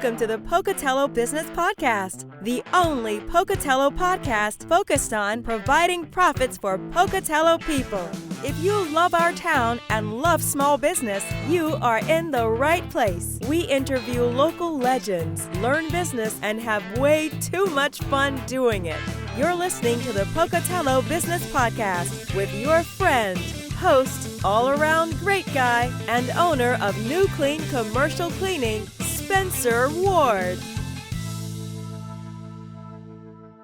Welcome to the Pocatello Business Podcast, the only Pocatello podcast focused on providing profits for Pocatello people. If you love our town and love small business, you are in the right place. We interview local legends, learn business, and have way too much fun doing it. You're listening to the Pocatello Business Podcast with your friend, host, all-around great guy, and owner of Nucleane Commercial Cleaning, Spencer Ward. All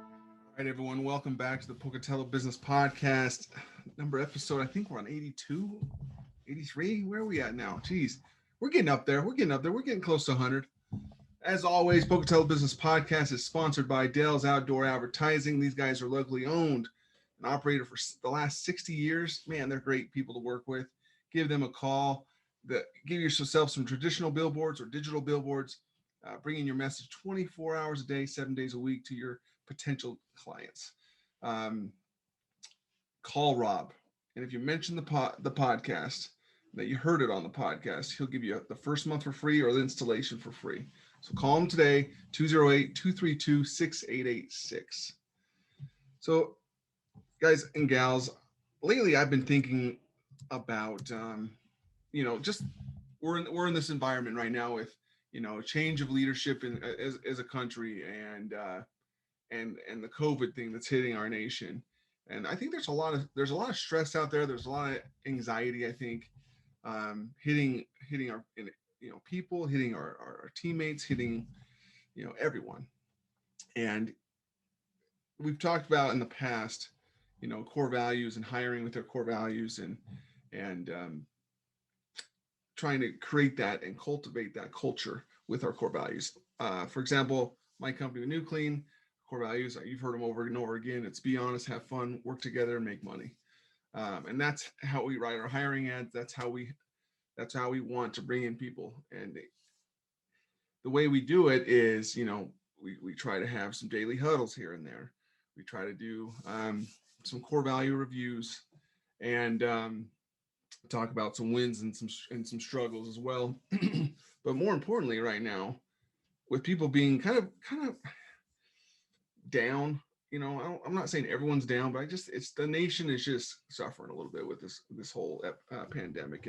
right, everyone, welcome back to the Pocatello Business Podcast. Episode, I think we're on 82, 83. Where are we at now? Geez, we're getting up there. We're getting close to 100. As always, Pocatello Business Podcast is sponsored by Dale's Outdoor Advertising. These guys are locally owned and operated for the last 60 years. Man, they're great people to work with. Give them a call. Give yourself some traditional billboards or digital billboards. Bring in your message 24 hours a day, 7 days a week to your potential clients. Call Rob, and if you mention the podcast, that you heard it on the podcast, he'll give you the first month for free or the installation for free. So call him today, 208-232-6886. So guys and gals, lately I've been thinking about, just we're in this environment right now with, change of leadership as a country and the COVID thing that's hitting our nation. And I think there's a lot of stress out there. There's a lot of anxiety, I think, hitting our people, hitting our teammates, hitting everyone. And we've talked about in the past, core values and hiring with their core values and trying to create that and cultivate that culture with our core values. For example, my company, Nucleane, core values, you've heard them over and over again. It's be honest, have fun, work together, and make money. And that's how we write our hiring ads. That's how we want to bring in people. And the way we do it is, we try to have some daily huddles here and there. We try to do some core value reviews and talk about some wins and some struggles as well. But more importantly, right now, with people being kind of down, I'm not saying everyone's down, but it's the nation is just suffering a little bit with this whole pandemic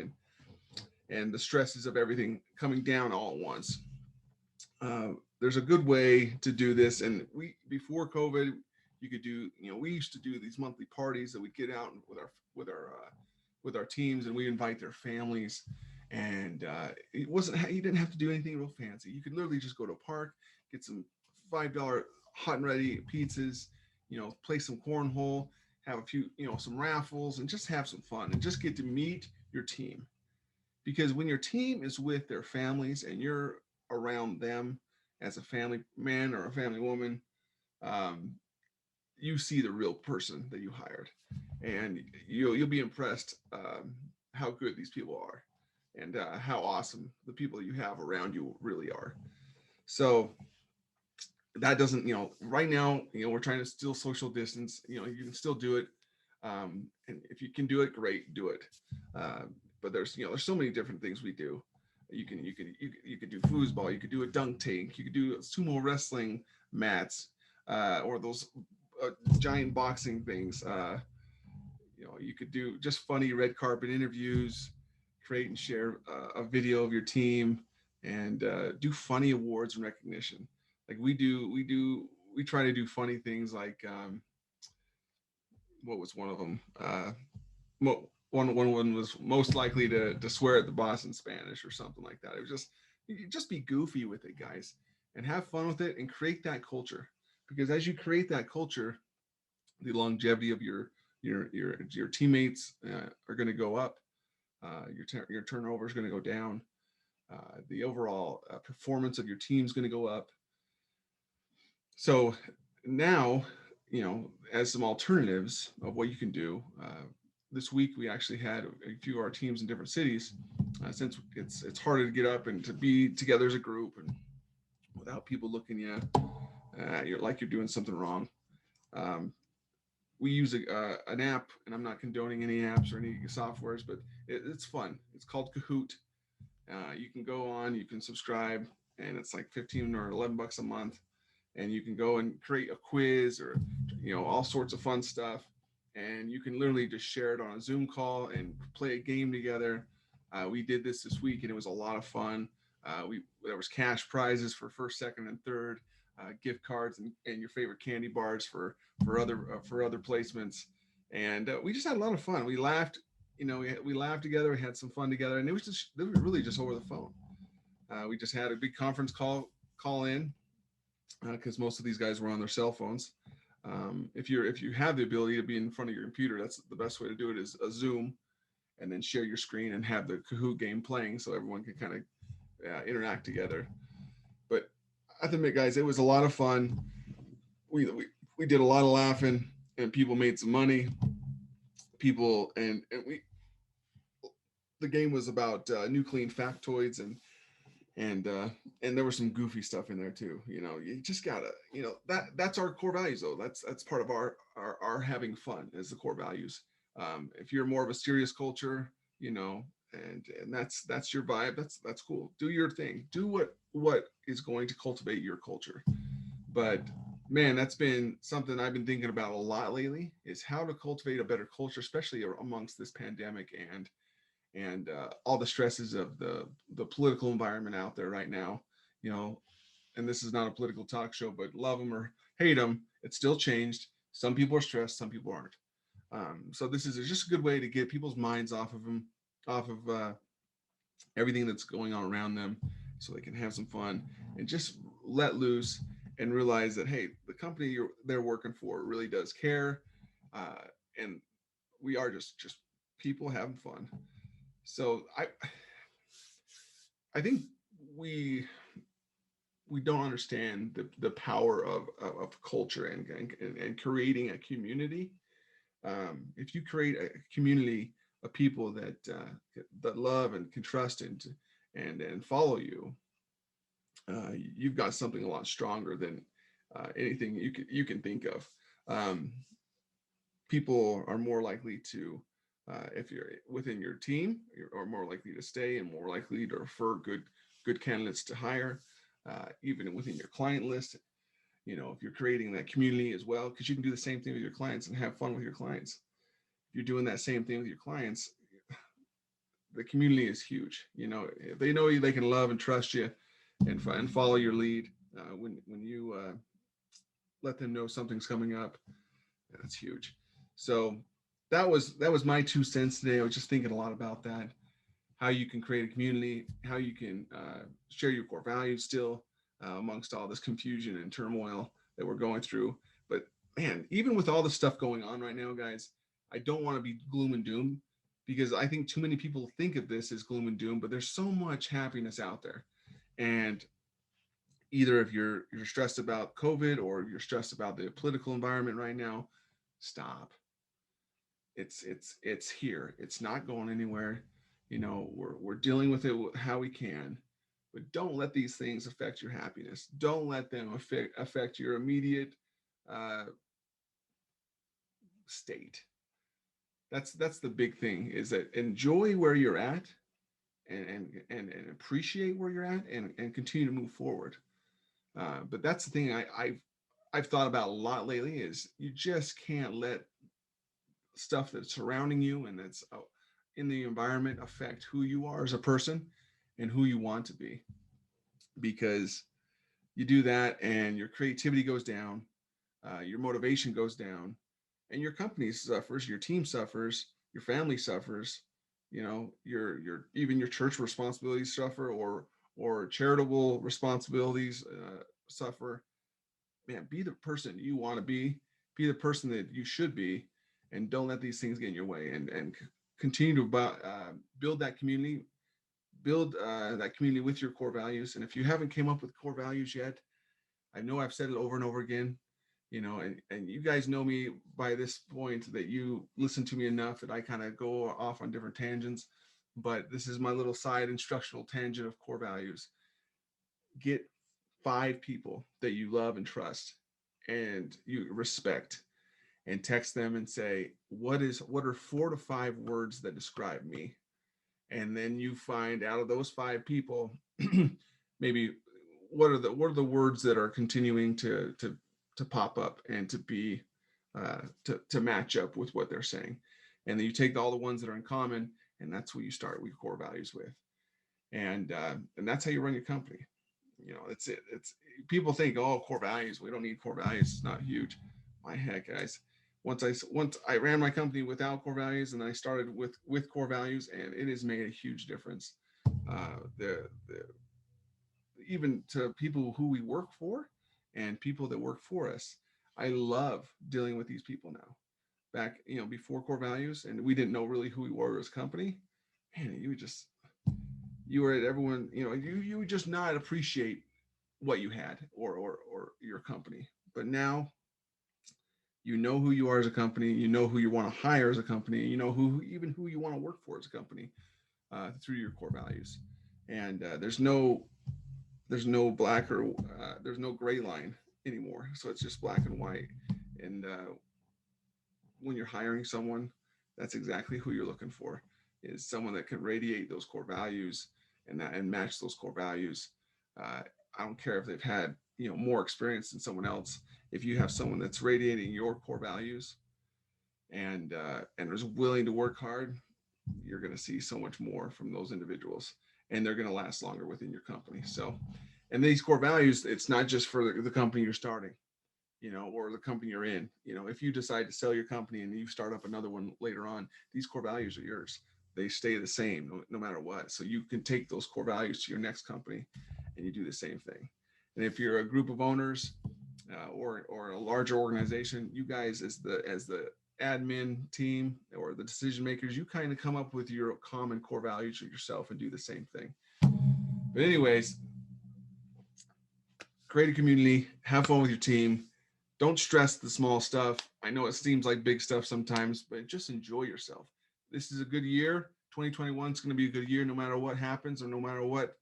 and the stresses of everything coming down all at once. There's a good way to do this, and before COVID, you could do, we used to do these monthly parties that we get out with our teams, and we invite their families. And you didn't have to do anything real fancy. You could literally just go to a park, get some $5 hot and ready pizzas, play some cornhole, have a few, some raffles, and just have some fun and just get to meet your team. Because when your team is with their families and you're around them as a family man or a family woman, you see the real person that you hired, and you'll be impressed how good these people are and how awesome the people you have around you really are. So that doesn't, right now, we're trying to still social distance. You can still do it, and if you can do it, great, do it. But there's so many different things we do. You could do foosball, you could do a dunk tank, you could do sumo wrestling mats, or those giant boxing things. You could do just funny red carpet interviews, create and share a video of your team, and do funny awards and recognition. Like we try to do funny things like what was one of them? One was most likely to swear at the boss in Spanish or something like that. It was just be goofy with it, guys, and have fun with it and create that culture. Because as you create that culture, the longevity of your teammates are going to go up. Your turnover is going to go down. The overall performance of your team is going to go up. So now, as some alternatives of what you can do, this week we actually had a few of our teams in different cities, since it's harder to get up and to be together as a group and without people looking you're like you're doing something wrong. We use an app, and I'm not condoning any apps or any softwares, but it's fun. It's called Kahoot. You can go on, you can subscribe, and it's like 15 or $11 a month, and you can go and create a quiz or all sorts of fun stuff, and you can literally just share it on a Zoom call and play a game together. We did this week, and it was a lot of fun. There was cash prizes for first, second, and third, gift cards, and your favorite candy bars for other placements, and we just had a lot of fun. We laughed, we laughed together, we had some fun together, and it was really just over the phone. We just had a big conference call in, because most of these guys were on their cell phones. If you have the ability to be in front of your computer, that's the best way to do it, is a Zoom, and then share your screen and have the Kahoot game playing so everyone can kind of interact together. But I have to admit, guys, it was a lot of fun. We did a lot of laughing, and people made some money. The game was about Nucleane factoids, and there was some goofy stuff in there too. You just gotta, that's our core values though. That's part of our having fun is the core values. If you're more of a serious culture, and that's your vibe, that's cool. Do your thing. Do what is going to cultivate your culture. But man, that's been something I've been thinking about a lot lately, is how to cultivate a better culture, especially amongst this pandemic and all the stresses of the political environment out there right now. And this is not a political talk show, but love them or hate them, it's still changed. Some people are stressed, some people aren't. So this is just a good way to get people's minds off of everything that's going on around them, so they can have some fun and just let loose and realize that, hey, the company they're working for really does care, and we are just people having fun. So I think we don't understand the power of culture and creating a community. If you create a community of people that love and can trust and follow you, you've got something a lot stronger than anything you can think of. People are more likely to, if you're within your team, you're more likely to stay and more likely to refer good candidates to hire, even within your client list. If you're creating that community as well, because you can do the same thing with your clients and have fun with your clients. If you're doing that same thing with your clients, the community is huge. If they know you, they can love and trust you and follow your lead. When you let them know something's coming up, that's huge. So that was my 2 cents today. I was just thinking a lot about that, how you can create a community, how you can share your core values still amongst all this confusion and turmoil that we're going through. But man, even with all the stuff going on right now, guys, I don't want to be gloom and doom, because I think too many people think of this as gloom and doom, but there's so much happiness out there. And either if you're stressed about COVID or you're stressed about the political environment right now, stop. It's here. It's not going anywhere. We're dealing with it how we can, but don't let these things affect your happiness. Don't let them affect your immediate state. That's the big thing, is that enjoy where you're at and appreciate where you're at and continue to move forward. But that's the thing I've thought about a lot lately, is you just can't let stuff that's surrounding you and that's in the environment affect who you are as a person and who you want to be. Because you do that and your creativity goes down, your motivation goes down, and your company suffers, your team suffers, your family suffers, your even your church responsibilities suffer, or charitable responsibilities suffer. Man, be the person you want to be the person that you should be, and don't let these things get in your way, and continue to build that community, that community with your core values. And if you haven't came up with core values yet, I know I've said it over and over again, and you guys know me by this point, that you listen to me enough that I kind of go off on different tangents, but this is my little side instructional tangent of core values. Get 5 people that you love and trust and you respect, and text them and say, what are 4 to 5 words that describe me? And then you find out of those 5 people, maybe what are the words that are continuing to pop up and to be to match up with what they're saying, and then you take all the ones that are in common, and that's what you start with core values with, and that's how you run your company. It's people think, oh, core values, we don't need core values, it's not huge. My heck, guys, once I ran my company without core values, and then I started with core values, and it has made a huge difference. The even to people who we work for and people that work for us. I love dealing with these people now. Back, before core values, and we didn't know really who we were as a company, man, you were at everyone, you would just not appreciate what you had or your company. But now you know who you are as a company, you know who you want to hire as a company, you know who you want to work for as a company, through your core values. And there's no black or there's no gray line anymore. So it's just black and white. And when you're hiring someone, that's exactly who you're looking for, is someone that can radiate those core values and match those core values. I don't care if they've had more experience than someone else. If you have someone that's radiating your core values and is willing to work hard, you're going to see so much more from those individuals, and they're going to last longer within your company. So, and these core values, it's not just for the company you're starting, or the company you're in. If you decide to sell your company and you start up another one later on, these core values are yours. They stay the same no matter what. So you can take those core values to your next company and you do the same thing. And if you're a group of owners or a larger organization, you guys as the admin team or the decision makers, you kind of come up with your common core values yourself and do the same thing. But anyways, create a community, have fun with your team. Don't stress the small stuff. I know it seems like big stuff sometimes, but just enjoy yourself. This is a good year. 2021 is going to be a good year, no matter what happens or no matter what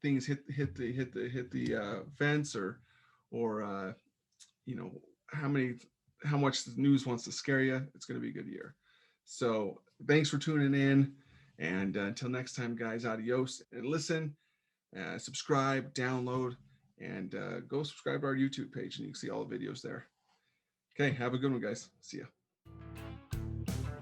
things hit the fence or how much the news wants to scare you. It's going to be a good year. So thanks for tuning in, and until next time, guys, adios. And listen, subscribe, download, and go subscribe to our YouTube page, and you can see all the videos there. Okay, have a good one, guys. See ya.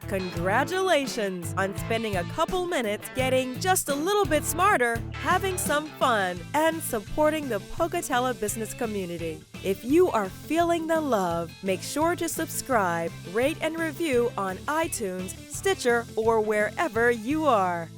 Congratulations on spending a couple minutes getting just a little bit smarter, having some fun, and supporting the Pocatello business community. If you are feeling the love, make sure to subscribe, rate, and review on iTunes, Stitcher, or wherever you are.